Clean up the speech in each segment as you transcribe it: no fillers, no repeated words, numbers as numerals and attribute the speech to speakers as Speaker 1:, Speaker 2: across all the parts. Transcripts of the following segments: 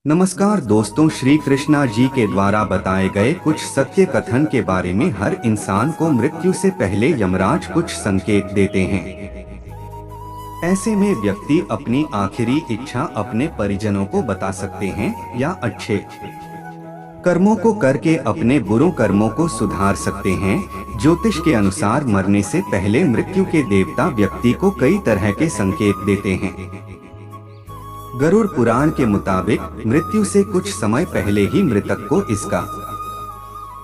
Speaker 1: नमस्कार दोस्तों, श्री कृष्णा जी के द्वारा बताए गए कुछ सत्य कथन के बारे में। हर इंसान को मृत्यु से पहले यमराज कुछ संकेत देते हैं। ऐसे में व्यक्ति अपनी आखिरी इच्छा अपने परिजनों को बता सकते हैं या अच्छे कर्मों को करके अपने बुरे कर्मों को सुधार सकते हैं। ज्योतिष के अनुसार मरने से पहले मृत्यु के देवता व्यक्ति को कई तरह के संकेत देते हैं। गरुड़ पुराण के मुताबिक मृत्यु से कुछ समय पहले ही मृतक को इसका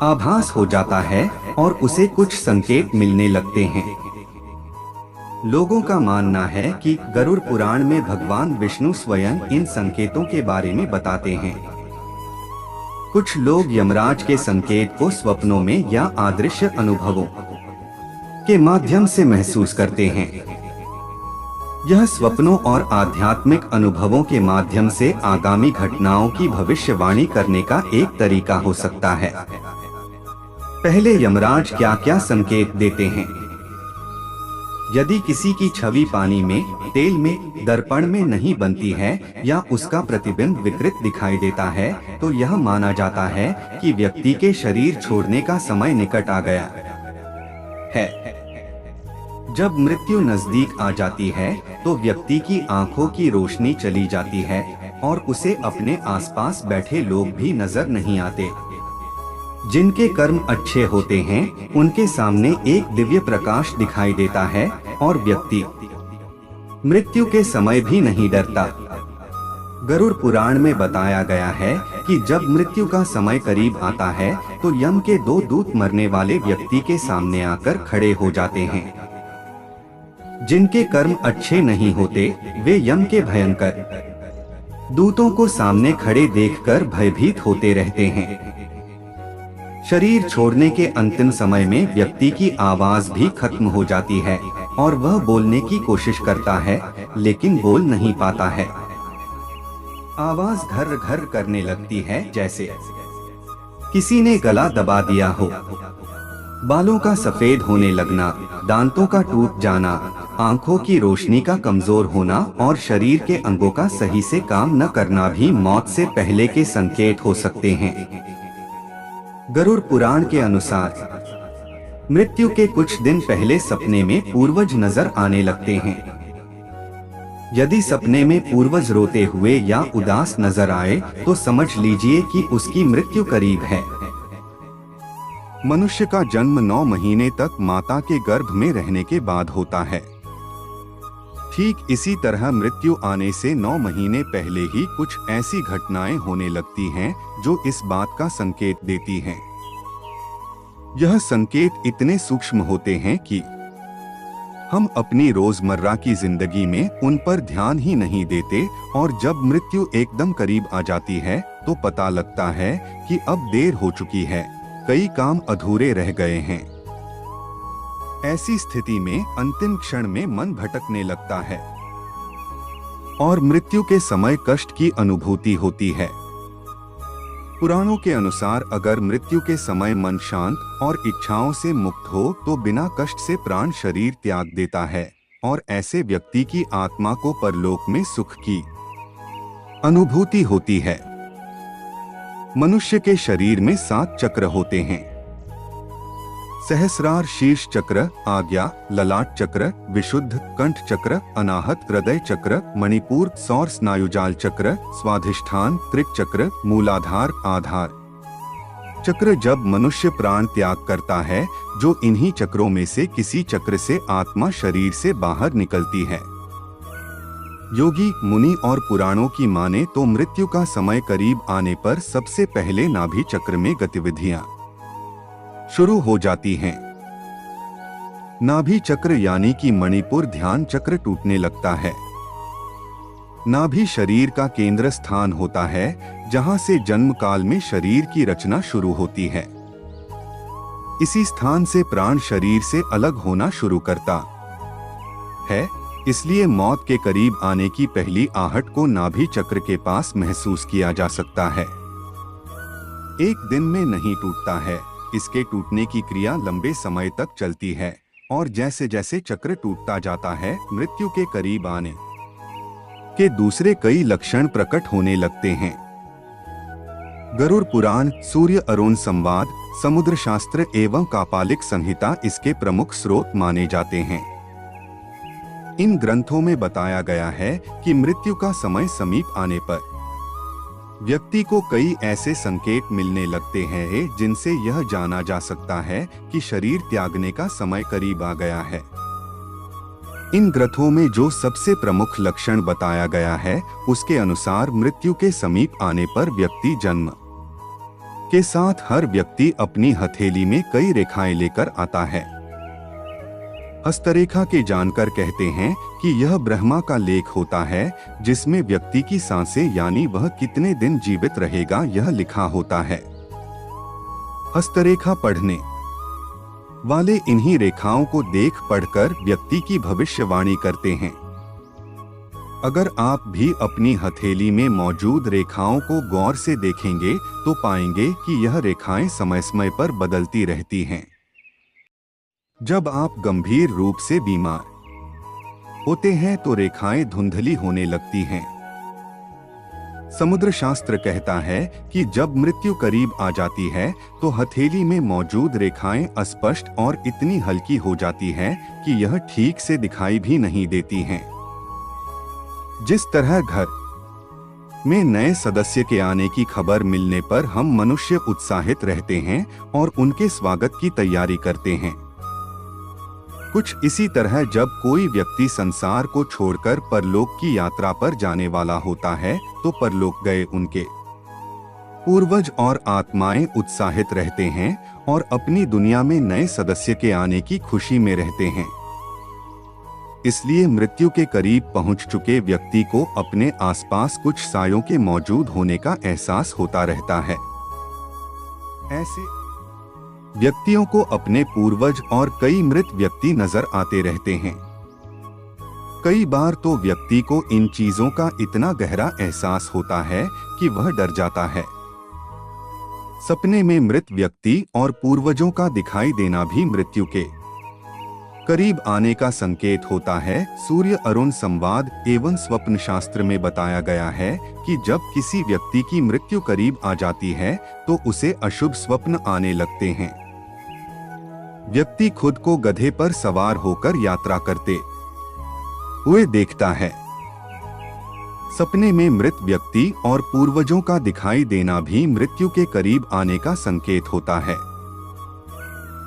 Speaker 1: आभास हो जाता है और उसे कुछ संकेत मिलने लगते हैं। लोगों का मानना है कि गरुड़ पुराण में भगवान विष्णु स्वयं इन संकेतों के बारे में बताते हैं। कुछ लोग यमराज के संकेत को स्वप्नों में या अदृश्य अनुभवों के माध्यम से महसूस करते हैं। यह स्वप्नों और आध्यात्मिक अनुभवों के माध्यम से आगामी घटनाओं की भविष्यवाणी करने का एक तरीका हो सकता है। पहले यमराज क्या क्या संकेत देते हैं? यदि किसी की छवि पानी में, तेल में, दर्पण में नहीं बनती है या उसका प्रतिबिंब विकृत दिखाई देता है, तो यह माना जाता है कि व्यक्ति के शरीर छोड़ने का समय निकट आ गया है। जब मृत्यु नजदीक आ जाती है तो व्यक्ति की आंखों की रोशनी चली जाती है और उसे अपने आसपास बैठे लोग भी नजर नहीं आते। जिनके कर्म अच्छे होते हैं उनके सामने एक दिव्य प्रकाश दिखाई देता है और व्यक्ति मृत्यु के समय भी नहीं डरता। गरुड़ पुराण में बताया गया है कि जब मृत्यु का समय करीब आता है तो यम के दो दूत मरने वाले व्यक्ति के सामने आकर खड़े हो जाते हैं। जिनके कर्म अच्छे नहीं होते वे यम के भयंकर दूतों को सामने खड़े देखकर भयभीत होते रहते हैं। शरीर छोड़ने के अंतिम समय में व्यक्ति की आवाज भी खत्म हो जाती है और वह बोलने की कोशिश करता है लेकिन बोल नहीं पाता है। आवाज घर घर करने लगती है जैसे किसी ने गला दबा दिया हो। बालों का सफेद होने लगना, दांतों का टूट जाना, आंखों की रोशनी का कमजोर होना और शरीर के अंगों का सही से काम न करना भी मौत से पहले के संकेत हो सकते हैं। गरुड़ पुराण के अनुसार मृत्यु के कुछ दिन पहले सपने में पूर्वज नजर आने लगते हैं। यदि सपने में पूर्वज रोते हुए या उदास नजर आए तो समझ लीजिए कि उसकी मृत्यु करीब है। मनुष्य का जन्म 9 महीने तक माता के गर्भ में रहने के बाद होता है। ठीक इसी तरह मृत्यु आने से 9 महीने पहले ही कुछ ऐसी घटनाएं होने लगती हैं जो इस बात का संकेत देती हैं। यह संकेत इतने सूक्ष्म होते हैं कि हम अपनी रोजमर्रा की जिंदगी में उन पर ध्यान ही नहीं देते और जब मृत्यु एकदम करीब आ जाती है तो पता लगता है कि अब देर हो चुकी है, कई काम अधूरे रह गए हैं। ऐसी स्थिति में अंतिम क्षण में मन भटकने लगता है और मृत्यु के समय कष्ट की अनुभूति होती है। पुराणों के अनुसार अगर मृत्यु के समय मन शांत और इच्छाओं से मुक्त हो तो बिना कष्ट से प्राण शरीर त्याग देता है और ऐसे व्यक्ति की आत्मा को परलोक में सुख की अनुभूति होती है। मनुष्य के शरीर में 7 चक्र होते हैं। सहस्रार शीर्ष चक्र, आज्ञा, ललाट चक्र, विशुद्ध कंठ चक्र, अनाहत हृदय चक्र, मणिपुर सौर स्नायुजाल चक्र, स्वाधिष्ठान त्रिक चक्र, मूलाधार आधार चक्र। जब मनुष्य प्राण त्याग करता है जो इन्हीं चक्रों में से किसी चक्र से आत्मा शरीर से बाहर निकलती है। योगी, मुनि और पुराणों की माने तो मृत्यु का समय करीब आने पर सबसे पहले नाभि चक्र में गतिविधियां शुरू हो जाती हैं। नाभि चक्र यानी कि मणिपुर ध्यान चक्र टूटने लगता है। नाभि शरीर का केंद्र स्थान होता है जहां से जन्म काल में शरीर की रचना शुरू होती है। इसी स्थान से प्राण शरीर से अलग होना शुरू करता है, इसलिए मौत के करीब आने की पहली आहट को नाभि चक्र के पास महसूस किया जा सकता है। एक दिन में नहीं टूटता है, इसके टूटने की क्रिया लंबे समय तक चलती है और जैसे जैसे चक्र टूटता जाता है मृत्यु के करीब आने के दूसरे कई लक्षण प्रकट होने लगते हैं। गरुड़ पुराण, सूर्य अरुण संवाद, समुद्र शास्त्र एवं कापालिक संहिता इसके प्रमुख स्रोत माने जाते हैं। इन ग्रंथों में बताया गया है कि मृत्यु का समय समीप आने पर व्यक्ति को कई ऐसे संकेत मिलने लगते हैं जिनसे यह जाना जा सकता है कि शरीर त्यागने का समय करीब आ गया है। इन ग्रंथों में जो सबसे प्रमुख लक्षण बताया गया है उसके अनुसार मृत्यु के समीप आने पर व्यक्ति जन्म के साथ हर व्यक्ति अपनी हथेली में कई रेखाएं लेकर आता है। हस्तरेखा के जानकर कहते हैं कि यह ब्रह्मा का लेख होता है जिसमें व्यक्ति की सांसें यानी वह कितने दिन जीवित रहेगा यह लिखा होता है। हस्तरेखा पढ़ने वाले इन्हीं रेखाओं को देख पढ़कर व्यक्ति की भविष्यवाणी करते हैं। अगर आप भी अपनी हथेली में मौजूद रेखाओं को गौर से देखेंगे तो पाएंगे कि यह रेखाएं समय समय पर बदलती रहती हैं। जब आप गंभीर रूप से बीमार होते हैं तो रेखाएं धुंधली होने लगती हैं। समुद्र शास्त्र कहता है कि जब मृत्यु करीब आ जाती है तो हथेली में मौजूद रेखाएं अस्पष्ट और इतनी हल्की हो जाती हैं कि यह ठीक से दिखाई भी नहीं देती हैं। जिस तरह घर में नए सदस्य के आने की खबर मिलने पर हम मनुष्य उत्साहित रहते हैं और उनके स्वागत की तैयारी करते हैं, कुछ इसी तरह जब कोई व्यक्ति संसार को छोड़कर परलोक की यात्रा पर जाने वाला होता है तो परलोक गए उनके पूर्वज और आत्माएं उत्साहित रहते हैं और अपनी दुनिया में नए सदस्य के आने की खुशी में रहते हैं। इसलिए मृत्यु के करीब पहुंच चुके व्यक्ति को अपने आसपास कुछ सायों के मौजूद होने का एहसास होता रहता है। ऐसे व्यक्तियों को अपने पूर्वज और कई मृत व्यक्ति नजर आते रहते हैं। कई बार तो व्यक्ति को इन चीजों का इतना गहरा एहसास होता है कि वह डर जाता है। सपने में मृत व्यक्ति और पूर्वजों का दिखाई देना भी मृत्यु के करीब आने का संकेत होता है। सूर्य अरुण संवाद एवं स्वप्न शास्त्र में बताया गया है कि जब किसी व्यक्ति की मृत्यु करीब आ जाती है तो उसे अशुभ स्वप्न आने लगते हैं। व्यक्ति खुद को गधे पर सवार होकर यात्रा करते हुए देखता है। सपने में मृत व्यक्ति और पूर्वजों का दिखाई देना भी मृत्यु के करीब आने का संकेत होता है।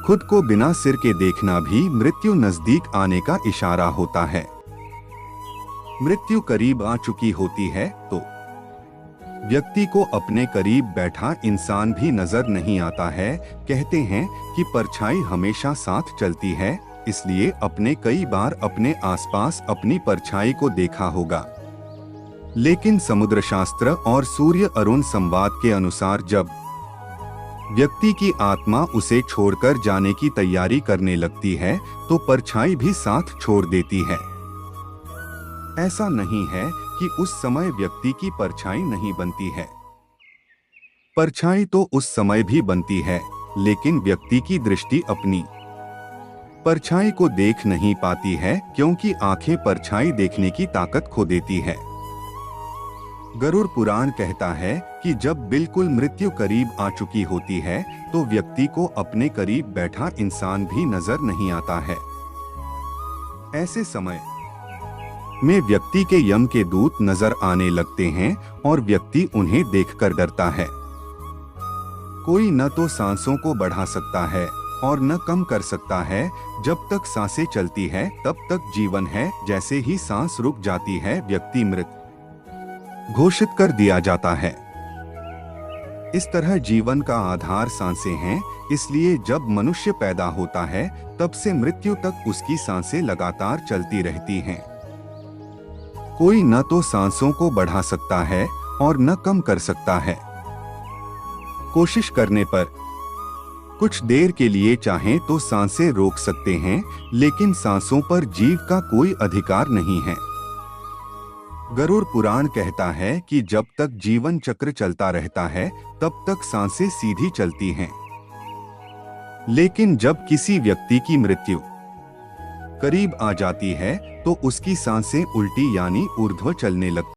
Speaker 1: खुद को बिना सिर के देखना भी मृत्यु नजदीक आने का इशारा होता है। मृत्यु करीब आ चुकी होती है तो व्यक्ति को अपने करीब बैठा इंसान भी नजर नहीं आता है। कहते हैं कि परछाई हमेशा साथ चलती है, इसलिए अपने कई बार अपने आसपास अपनी परछाई को देखा होगा। लेकिन समुद्र शास्त्र और सूर्य अरुण संवाद के अनुसार जब व्यक्ति की आत्मा उसे छोड़कर जाने की तैयारी करने लगती है तो परछाई भी साथ छोड़ देती है। ऐसा नहीं है कि उस समय व्यक्ति की परछाई नहीं बनती है। परछाई तो उस समय भी बनती है, लेकिन व्यक्ति की दृष्टि अपनी परछाई को देख नहीं पाती है क्योंकि आंखें परछाई देखने की ताकत खो देती है। गरुड़ पुराण कहता है कि जब बिल्कुल मृत्यु करीब आ चुकी होती है तो व्यक्ति को अपने करीब बैठा इंसान भी नजर नहीं आता है। ऐसे समय में व्यक्ति के यम के दूत नजर आने लगते हैं और व्यक्ति उन्हें देखकर डरता है। कोई न तो सांसों को बढ़ा सकता है और न कम कर सकता है। जब तक सांसें चलती है तब तक जीवन है, जैसे ही सांस रुक जाती है व्यक्ति मृत घोषित कर दिया जाता है। इस तरह जीवन का आधार सांसें हैं, इसलिए जब मनुष्य पैदा होता है तब से मृत्यु तक उसकी सांसें लगातार चलती रहती हैं। कोई न तो सांसों को बढ़ा सकता है और न कम कर सकता है। कोशिश करने पर कुछ देर के लिए चाहें तो सांसें रोक सकते हैं, लेकिन सांसों पर जीव का कोई अधिकार नहीं है। गरुड़ पुराण कहता है कि जब तक जीवन चक्र चलता रहता है तब तक सांसें सीधी चलती हैं, लेकिन जब किसी व्यक्ति की मृत्यु करीब आ जाती है तो उसकी सांसें उल्टी यानी ऊर्ध्व चलने लगती